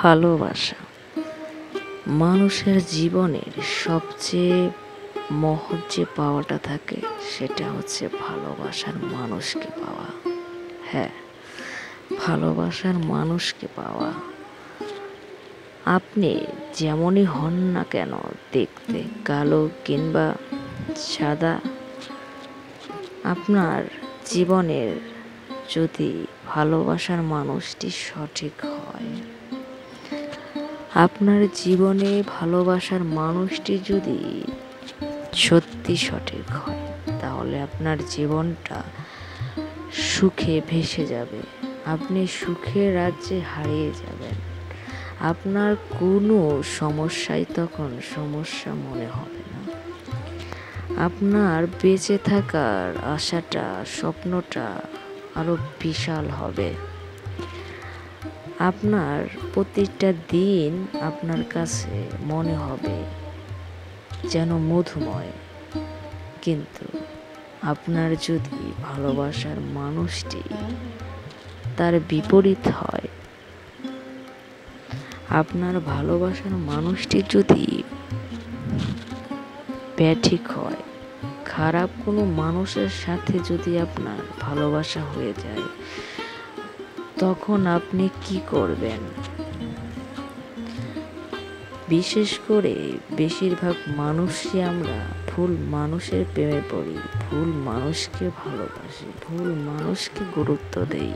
ভালোবাসা মানুষের জীবনের সবচেয়ে মহৎ যে পাওয়াটা থাকে সেটা হচ্ছে ভালোবাসার মানুষকে পাওয়া। হ্যাঁ, ভালোবাসার মানুষকে পাওয়া। আপনি যেমনই হন না কেন, দেখতে কালো কিংবা সাদা, আপনার জীবনের যদি ভালোবাসার মানুষটি সঠিক হয়, আপনার জীবনে ভালোবাসার মানুষটি যদি সত্যি সঠিক হয়, তাহলে আপনার জীবনটা সুখে ভেসে যাবে। আপনি সুখের রাজ্যে হারিয়ে যাবেন। আপনার কোনো সমস্যাই তখন সমস্যা মনে হবে না। আপনার বেঁচে থাকার আশাটা, স্বপ্নটা আরো বিশাল হবে। আপনার প্রতিটা দিন আপনার কাছে মনে হবে যেন মধুময়। কিন্তু আপনার যদি ভালোবাসার মানুষটি তার বিপরীত হয়, আপনার ভালোবাসার মানুষটি যদি ব্যাঠিক হয়, খারাপ কোনো মানুষের সাথে যদি আপনার ভালোবাসা হয়ে যায়, তখন আপনি কি করবেন? বিশেষ করে বেশিরভাগ মানুষই আমরা ভুল মানুষের প্রেমে পড়ি, ভুল মানুষকে ভালোবাসি, ভুল মানুষকে গুরুত্ব দেই।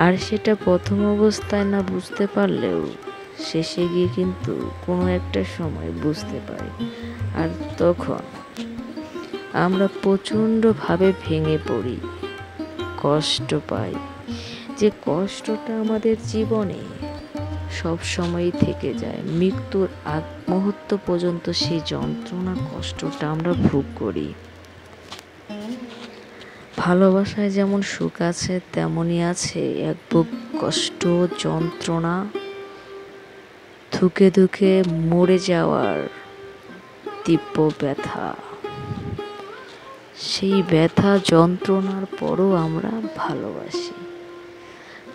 আর সেটা প্রথম অবস্থায় না বুঝতে পারলেও শেষে গিয়ে কিন্তু কোনো একটা সময় বুঝতে পারি। আর তখন আমরা প্রচণ্ডভাবে ভেঙে পড়ি, কষ্ট পাই। যে কষ্টটা আমাদের জীবনে সব সময়ই থেকে যায়, মৃত্যুর আগ মুহূর্ত পর্যন্ত সেই যন্ত্রণা, কষ্টটা আমরা ভোগ করি। ভালোবাসায় যেমন সুখ আছে, তেমনই আছে এক বুক কষ্ট, যন্ত্রণা, ধুকে ধুকে মরে যাওয়ার তীব্র ব্যথা। সেই ব্যথা যন্ত্রণার পরও আমরা ভালোবাসি,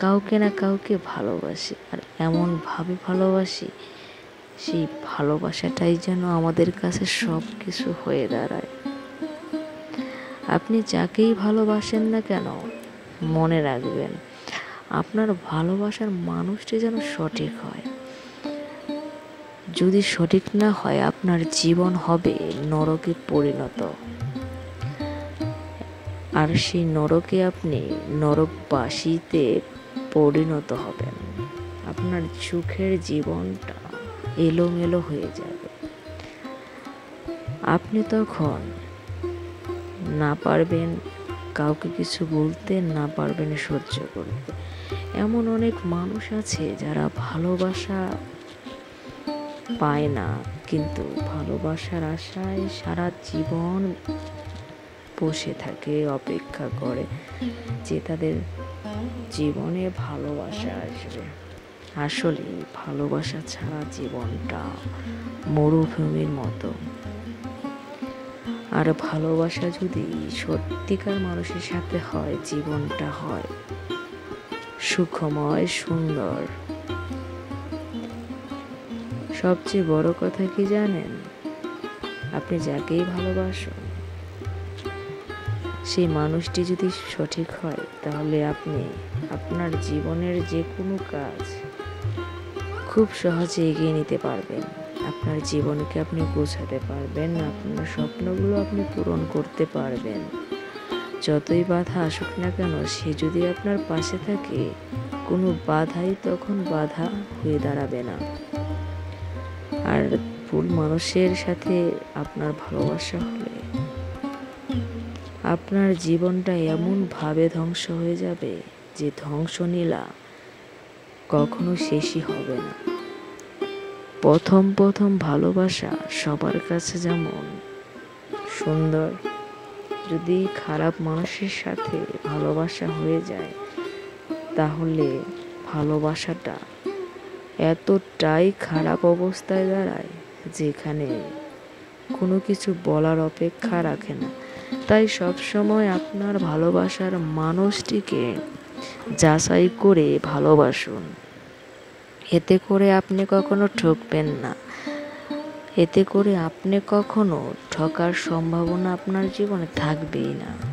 কাউকে না কাউকে ভালোবাসি। আর এমনভাবে ভালোবাসি, সেই ভালোবাসাটাই যেন আমাদের কাছে সব কিছু হয়ে দাঁড়ায়। আপনি যাকেই ভালোবাসেন না কেন, মনে রাখবেন আপনার ভালোবাসার মানুষটি যেন সঠিক হয়। যদি সঠিক না হয়, আপনার জীবন হবে নরকে পরিণত। আর সেই নরকে আপনি নরকবাসীতে পরিণত হবেন। আপনার সুখের জীবনটা এলোমেলো হয়ে যাবে। আপনি তখন না পারবেন কাউকে কিছু বলতে, না পারবেন সহ্য করতে। এমন অনেক মানুষ আছে যারা ভালোবাসা পায় না, কিন্তু ভালোবাসার আশায় সারা জীবন বসে থাকে, অপেক্ষা করে যে তাদের জীবনে ভালোবাসা আসবে। আসলে ভালোবাসা ছাড়া জীবনটা মরুভূমির মতো। আর ভালোবাসা যদি সত্যিকার মানুষের সাথে হয়, জীবনটা হয় সুখময়, সুন্দর। সবচেয়ে বড় কথা কি জানেন? আপনি যাকেই ভালোবাসুন, সেই মানুষটি যদি সঠিক হয়, তাহলে আপনি আপনার জীবনের যে কোনো কাজ খুব সহজে এগিয়ে নিতে পারবেন। আপনার জীবনকে আপনি গোছাতে পারবেন, আপনার স্বপ্নগুলো আপনি পূরণ করতে পারবেন। যতই বাধা আসুক না কেন, সে যদি আপনার পাশে থাকে, কোনো বাধাই তখন বাধা হয়ে দাঁড়াবে না। আর ভুল মানুষের সাথে আপনার ভালোবাসা হলে আপনার জীবনটা এমনভাবে ধ্বংস হয়ে যাবে যে ধ্বংসলীলা কখনো শেষই হবে না। প্রথম প্রথম ভালোবাসা সবার কাছে যেমন সুন্দর, যদি খারাপ মানুষের সাথে ভালোবাসা হয়ে যায়, তাহলে ভালোবাসাটা এতটাই খারাপ অবস্থায় দাঁড়ায় যেখানে কোনো কিছু বলার অপেক্ষা রাখে না। তাই সবসময় আপনার ভালোবাসার মানুষটিকে যাচাই করে ভালোবাসুন। এতে করে আপনি কখনো ঠকবেন না। এতে করে আপনি কখনো ঠকার সম্ভাবনা আপনার জীবনে থাকবেই না।